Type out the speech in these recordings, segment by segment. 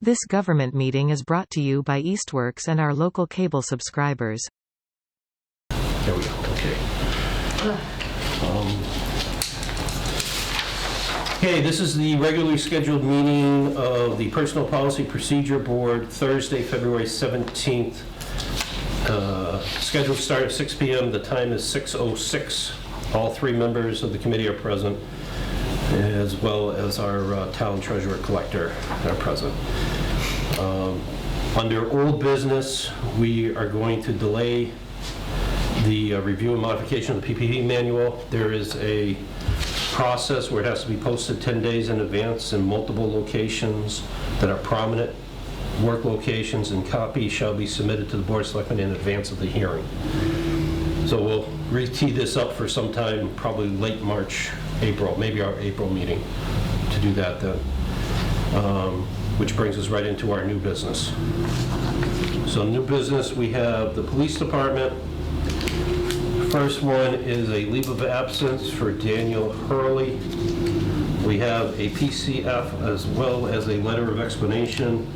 This government meeting is brought to you by Eastworks and our local cable subscribers. There we go, okay. Okay, this is the regularly scheduled meeting of the Personnel Policy Procedure Board, Thursday, February 17th. Scheduled start at 6 p.m. The time is 6:06. All three members of the committee are present, as well as our town treasurer collector are present. Under old business, we are going to delay the review and modification of the PPE manual. There is a process where it has to be posted 10 days in advance in multiple locations that are prominent work locations, and copies shall be submitted to the Board of Selectmen in advance of the hearing. So we'll re-tee this up for some time, probably late March, April, maybe our April meeting, to do that then. Which brings us right into our new business. So new business, we have the police department. First one is a leave of absence for Daniel Hurley. We have a PCF as well as a letter of explanation.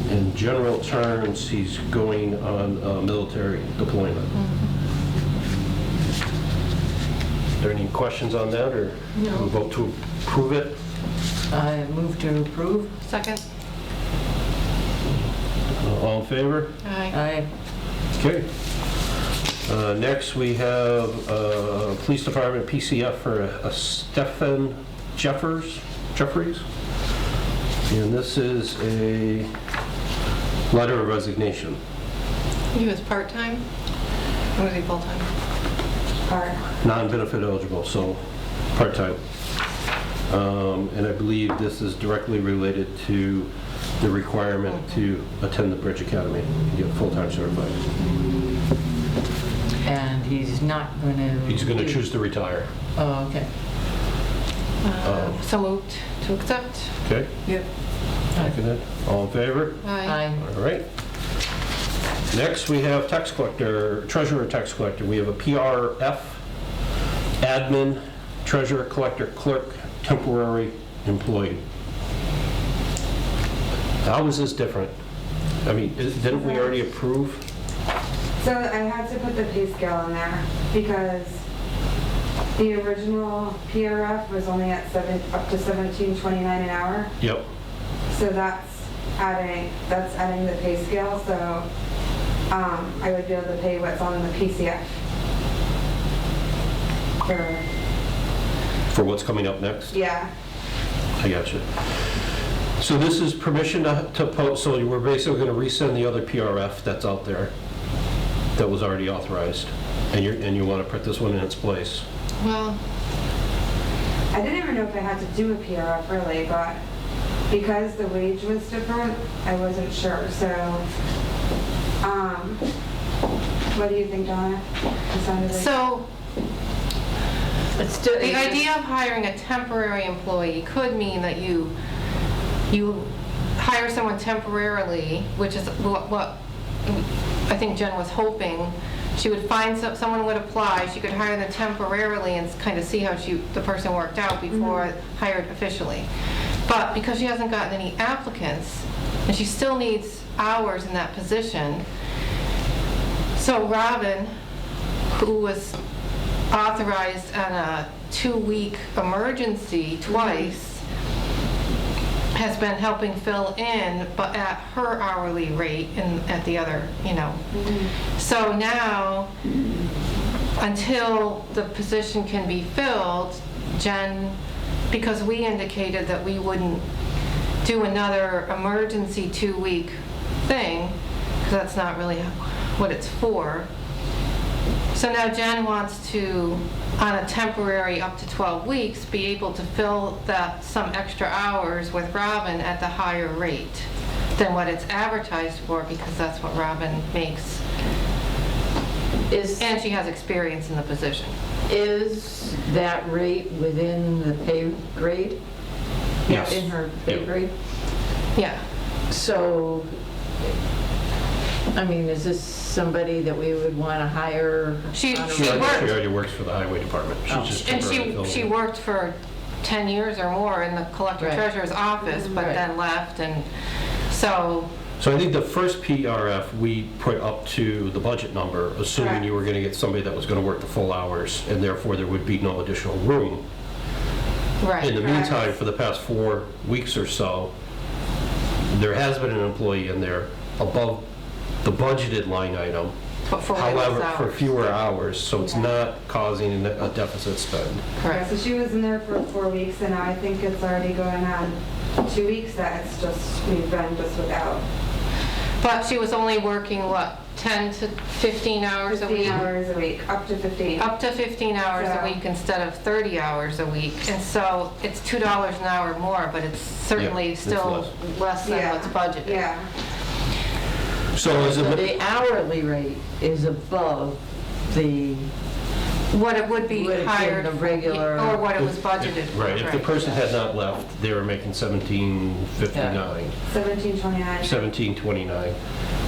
In general terms, he's going on military deployment. Are there any questions on that, or no? We'll vote to approve it? I move to approve. Second. All in favor? Aye. Okay. Next, we have Police Department PCF for a Stephen Jeffries. And this is a letter of resignation. He was part-time? Or was he full-time? Part. Non-benefit eligible, so part-time. And I believe this is directly related to the requirement to attend the Bridge Academy and get full-time certified. And he's not going to... He's going to choose to retire. Oh, okay. So moved to accept? Okay? Yep. Seconded. All in favor? Aye. All right. Next, we have tax collector, treasurer tax collector. We have a PRF, admin, treasurer collector, clerk, temporary employee. How is this different? I mean, didn't we already approve? So I had to put the pay scale in there because the original PRF was only at up to $17.29 an hour. Yep. So that's adding the pay scale. So I would be able to pay what's on the PCF For what's coming up next? Yeah. I got you. So this is permission to post, so we're basically going to resend the other PRF that's out there that was already authorized, and you want to put this one in its place. Well, I didn't even know if I had to do a PRF really, but because the wage was different, I wasn't sure. So, what do you think, Donna? so The the idea of hiring a temporary employee could mean that you hire someone temporarily, which is what I think Jen was hoping. She would find someone would apply, she could hire them temporarily and kind of see how the person worked out before hired officially. But because she hasn't gotten any applicants, and she still needs hours in that position, so Robin, who was authorized on a 2-week emergency twice, has been helping fill in, but at her hourly rate and at the other, So now, until the position can be filled, Jen, because we indicated that we wouldn't do another emergency 2-week thing, because that's not really what it's for. So now Jen wants to, on a temporary up to 12 weeks, be able to fill some extra hours with Robin at the higher rate than what it's advertised for, because that's what Robin makes. And she has experience in the position. Is that rate within the pay grade? Yes. In her pay grade? Yeah. So, I mean, is this somebody that we would want to hire? She on a She worked. already works for the highway department. She's just And temporarily filling she in. worked for 10 years or more in the collector Right. treasurer's office, but Right. then left, and so, So I think the first PRF, we put up to the budget number, assuming Correct. you were going to get somebody that was going to work the full hours, and therefore there would be no additional room. In right, the Correct. meantime, for the past 4 weeks or so, there has been an employee in there above the budgeted line item, but for less however, for hours. fewer hours, so it's Yeah. not causing a deficit spend. Yeah, Correct. so she was in there for 4 weeks, and now I think it's already going on 2 weeks that it's just, we've been just without. But she was only working, what, 10 to 15 hours a 15 week? hours a week, up to 15. Up to 15 hours a So- week instead of 30 hours a week. And so it's $2 an hour more, but it's certainly Yeah, it's still less than Yeah, what's budgeted. Yeah, So is So it, the hourly rate is above the, What it would be Would have been hired, the regular- or what it was budgeted for. right, if the person had not left, they were making 17.59. 1729. 17.29.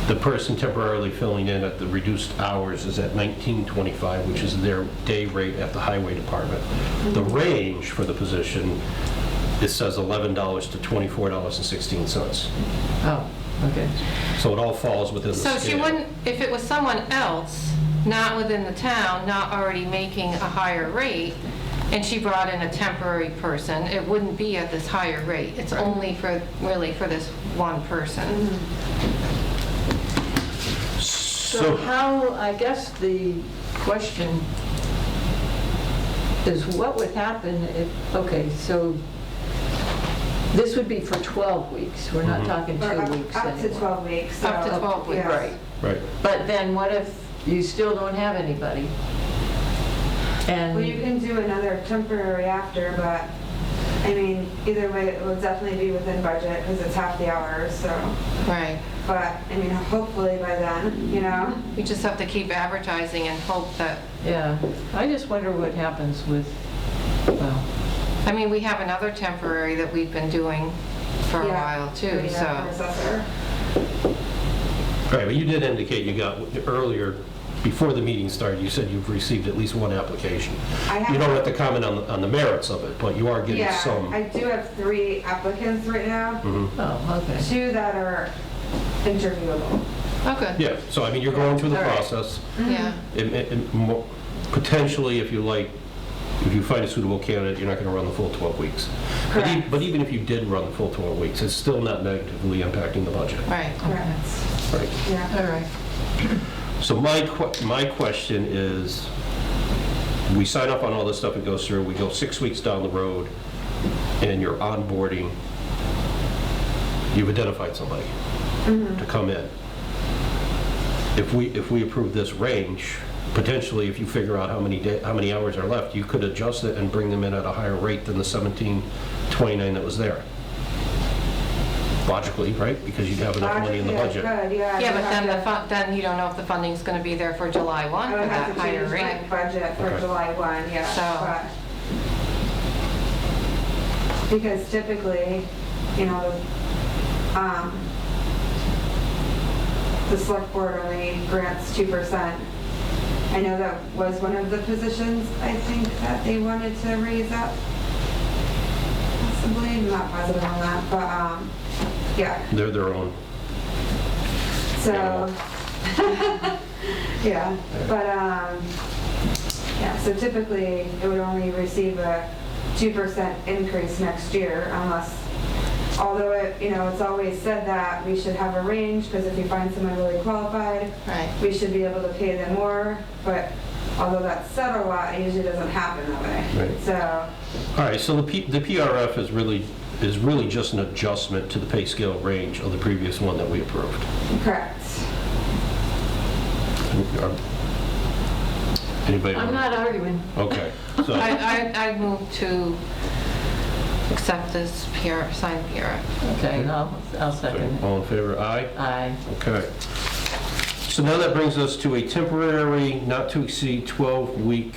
The person temporarily filling in at the reduced hours is at 19.25, which is their day rate at the highway department. The range for the position, it says $11 to $24.16. oh, okay. So it all falls within the So scale. she wouldn't, if it was someone else, not within the town, not already making a higher rate, and she brought in a temporary person, it wouldn't be at this higher rate. It's only for, really for this one person. So how, I guess the question is what would happen if, okay, so this would be for 12 weeks, we're not Mhm. talking Or 2 weeks up to anymore. 12 weeks. so- Up to 12 weeks. yes. Right, Right. but then what if you still don't have anybody? And. Well, you can do another temporary after, but, I mean, either way, it will definitely be within budget, because it's half the hours, so. Right. But, I mean, hopefully by then, you know? We just have to keep advertising and hope that, Yeah, I just wonder what happens with, well, I mean, we have another temporary that we've been doing for a Yeah, while too, yeah, so. for assessor. Right, but you did indicate you got, earlier, before the meeting started, you said you've received at least one application. I You have- don't have to comment on the merits of it, but you are getting Yeah, some. I do have 3 applicants right now, Mhm. oh, okay. 2 that are interviewable. Okay, Yeah, so I mean, you're going through the All right. process. yeah. Potentially, if you like, if you find a suitable candidate, you're not going to run the full 12 weeks. Correct. But even if you did run the full 12 weeks, it's still not negatively impacting the budget. Right. Correct. Right. Yeah. All right. So my question is, we sign up on all this stuff, it goes through, we go 6 weeks down the road, and you're onboarding, you've identified somebody to come in. If we approve this range, potentially, if you figure out how many hours are left, you could adjust it and bring them in at a higher rate than the 17.29 that was there. Logically, right? Because you'd have enough money in the Logically, budget. I could, yeah. Yeah, I'd but then have to- then you don't know if the funding's going to be there for July 1 I for would have that to higher change my rate. budget for Okay. July 1, yeah. So- but- Because typically, you know, the select board only grants 2%. I know that was one of the positions, I think, that they wanted to raise up. Possibly, I'm not positive on that, but, yeah. They're their own. So, yeah, but, yeah, so typically, it would only receive a 2% increase next year unless, although it, you know, it's always said that we should have a range, because if you find someone really qualified, Right. we should be able to pay them more, but although that's said a lot, it usually doesn't happen that way. Right. So, All right, so the PRF is really just an adjustment to the pay scale range of the previous one that we approved. correct. Anybody? I'm not arguing. Okay, so, I move to accept this signed PRF. Okay, and I'll second it. all in favor, aye? Aye. Okay. So now that brings us to a temporary, not to exceed 12-week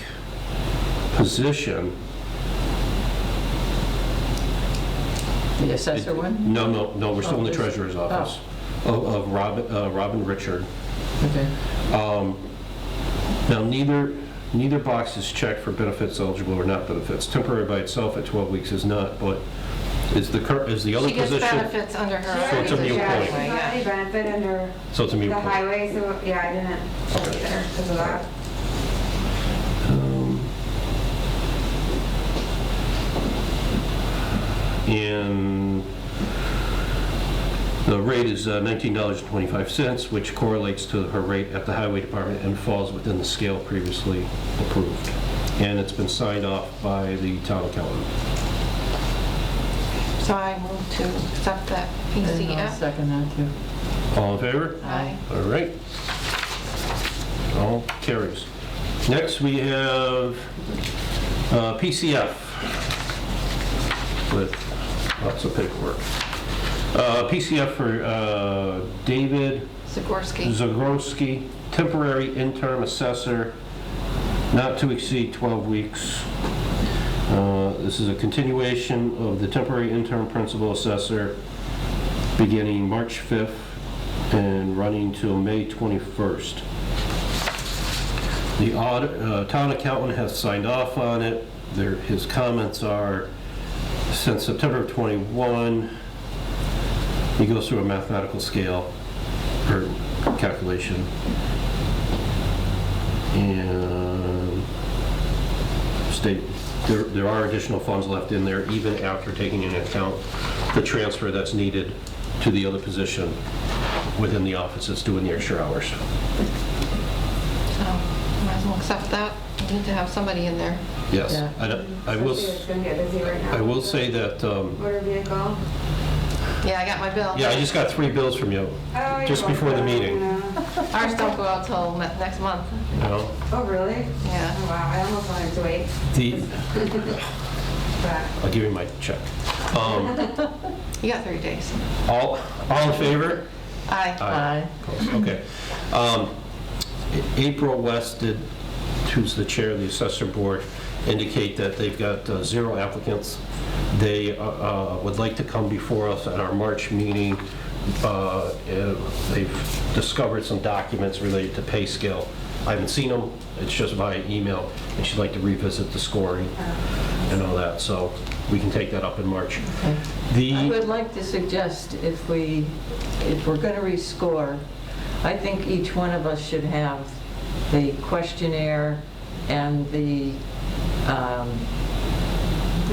position. The assessor one? No, we're still in the Oh, treasurer's office of Robin Richard. Okay. Now, neither neither box is checked for benefits eligible or not benefits. Temporary by itself at 12 weeks is not, but is the other She gets position? benefits under her. So it's a mute Yeah, point. she's not any benefit under So it's a mute the point. highway, so yeah, I didn't check Okay. either because of that. And the rate is $19.25, which correlates to her rate at the highway department and falls within the scale previously approved. And it's been signed off by the town accountant. So I move to accept that And I'll PCF. second that too. All in favor? Aye. All right. All carries. Next, we have PCF with lots of paperwork. PCF for David Zagorski. Zagorski, temporary interim assessor, not to exceed 12 weeks. This is a continuation of the temporary interim principal assessor beginning March 5th and running till May 21st. The town accountant has signed off on it. His comments are, since September of 21, he goes through a mathematical scale or calculation, and state there are additional funds left in there even after taking into account the transfer that's needed to the other position within the office that's doing the extra hours. So might as well accept that. We need to have somebody in there. Yes, Yeah. I will. Especially it's gonna get busy right now. I will say that. Motor vehicle. Yeah, I got my bill. Yeah, I just got 3 bills from you. Oh, you're Just before the welcome, meeting. yeah. Ours don't go out till next month. You know, Oh, really? Yeah. Oh, wow, I almost wanted to wait. But I'll give you my check. You got 3 days. All in favor? Aye. Aye. Okay. April West did, who's the chair of the assessor board, indicate that they've got 0 applicants. They would like to come before us at our March meeting. They've discovered some documents related to pay scale. I haven't seen them, it's just via email, and she'd like to revisit the scoring and all that, so we can take that up in March. I would like to suggest if we're going to rescore, I think each one of us should have the questionnaire and the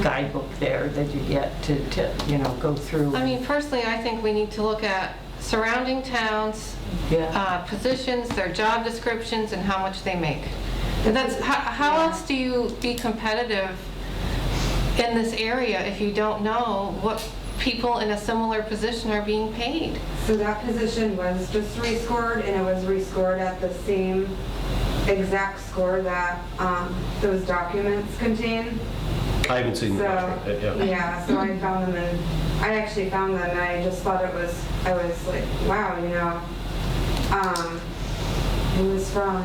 guidebook there that you get to go through. I mean, personally, I think we need to look at surrounding towns, Yeah. positions, their job descriptions, and how much they make. And that's, how else do you be competitive in this area if you don't know what people in a similar position are being paid? So that position was just rescored, and it was rescored at the same exact score that those documents contain. I haven't seen So, them. yeah, so I found them, and I actually found them, and I just thought I was like, wow, it was from,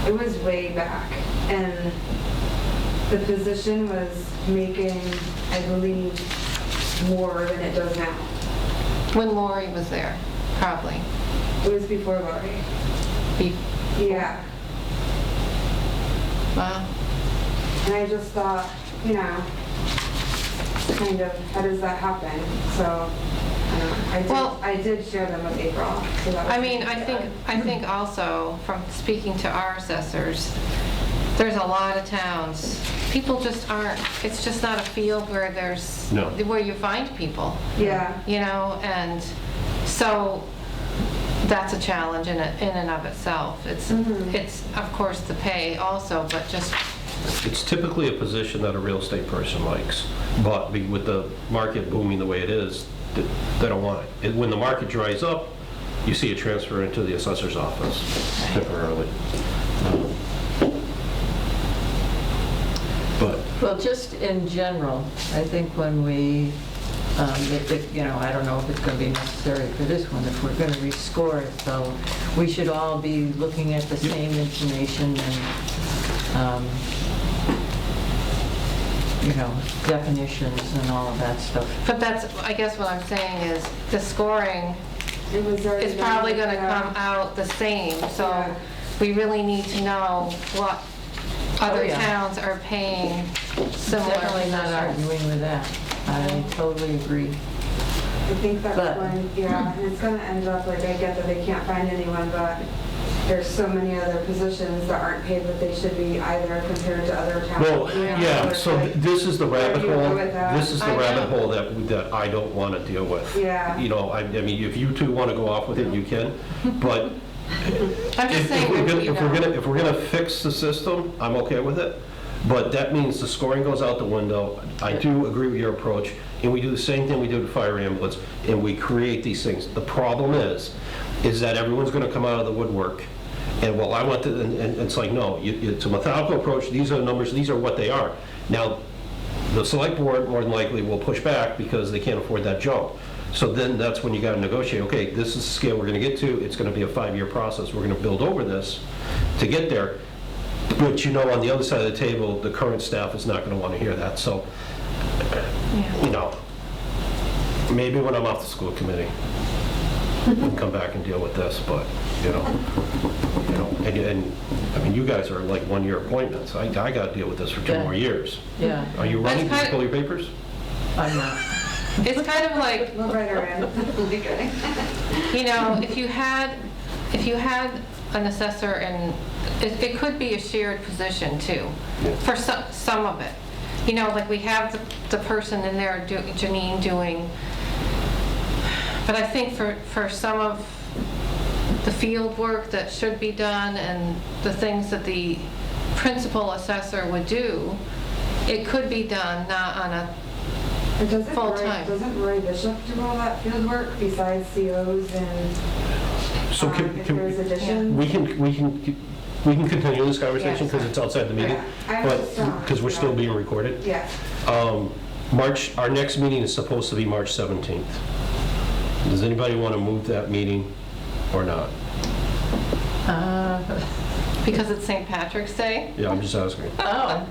it was way back, and the position was making, I believe, more than it does now. When Lori was there, probably. It was before Lori. Be- Yeah. Wow. And I just thought, kind of, how does that happen? So, I did share them with April. So that was I mean, I think also, from speaking to our assessors, there's a lot of towns, people just aren't, it's just not a field where there's, No. where you find people, Yeah. and so that's a challenge in and of itself. It's, of course, the pay also, but just, It's typically a position that a real estate person likes, but with the market booming the way it is, they don't want it. When the market dries up, you see a transfer into the assessor's office temporarily. But Well, just in general, I think when we, I don't know if it's going to be necessary for this one, if we're going to rescore it, so we should all be looking at the same information and, definitions and all of that stuff. but that's, I guess what I'm saying is, the scoring It was already is probably done, gonna yeah. come out the same, so Yeah. we really need to know what other yeah. towns are paying similar Definitely not positions. arguing with that. I totally agree. I think that's But- when, yeah, and it's gonna end up, like, I get that they can't find anyone, but there's so many other positions that aren't paid what they should be either compared to other towns. Well, you know, yeah, it's so like, this is the rabbit are you hole, okay with that? this is the I rabbit know. hole that I don't want to deal with. Yeah. You know, I mean, if you two want to go off with it, you can, but I'm just saying, that, you know. if we're gonna fix the system, I'm okay with it, but that means the scoring goes out the window. I do agree with your approach, and we do the same thing we did with fire ambulance, and we create these things. The problem is that everyone's gonna come out of the woodwork, and well, I want to, and it's like, no, it's a methodical approach, these are the numbers, these are what they are. Now, the select board more than likely will push back because they can't afford that jump. So then that's when you got to negotiate, okay, this is the scale we're going to get to, it's going to be a 5-year process, we're going to build over this to get there. But you know, on the other side of the table, the current staff is not going to want to hear that. So, you know, maybe when I'm off the school committee, we can come back and deal with this, but, you know, and I mean, you guys are like 1-year appointments. I got to deal with this for 2 Yeah. more years. Yeah, Are you running to pull your papers? I'm not. It's kind of like, We'll write her in. Okay. you know, if you had an assessor, and it could be a shared position too, for some of it. You know, like we have the person in there, Janine, doing, but I think for some of the field work that should be done and the things that the principal assessor would do, it could be done not on a full-time. Doesn't Roy Bishop do all that field work besides COs and So if there's additions? we can continue this conversation because it's outside the meeting, Yeah. but, because we're still being recorded. Yeah. Our next meeting is supposed to be March 17th. Does anybody want to move that meeting or not? Because it's St. Patrick's Day? Yeah, I'm just asking. Oh,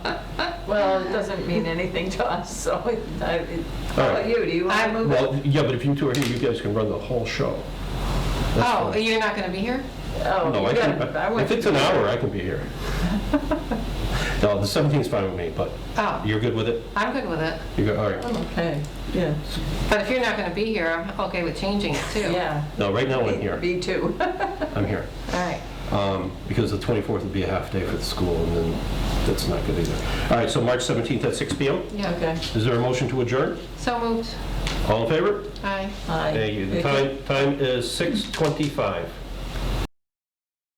well, it doesn't mean anything to us, so how All about right. you? Do you want to move it? Well, yeah, but if you two are here, you guys can run the whole show. That's Oh, fine. you're not going to be here? Oh, No, you I gotta- I can, want if it's to an be hour, here. I can be here. No, the 17th is fine with me, but Oh, you're good with it? I'm good with it. You're good, all right. Okay, yeah, But if you're not going to be here, I'm okay with changing it too. yeah. No, right now I'm here. Me too. I'm here. All right. Because the 24th would be a half day for the school, and then that's not good either. All right, so March 17th at 6 PM? Yeah. Okay. Is there a motion to adjourn? So moved. All in favor? Aye. Aye. Thank you. The time is 6:25.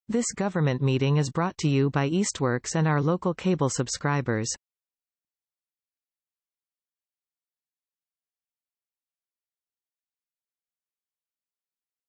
This government meeting is brought to you by Eastworks and our local cable subscribers.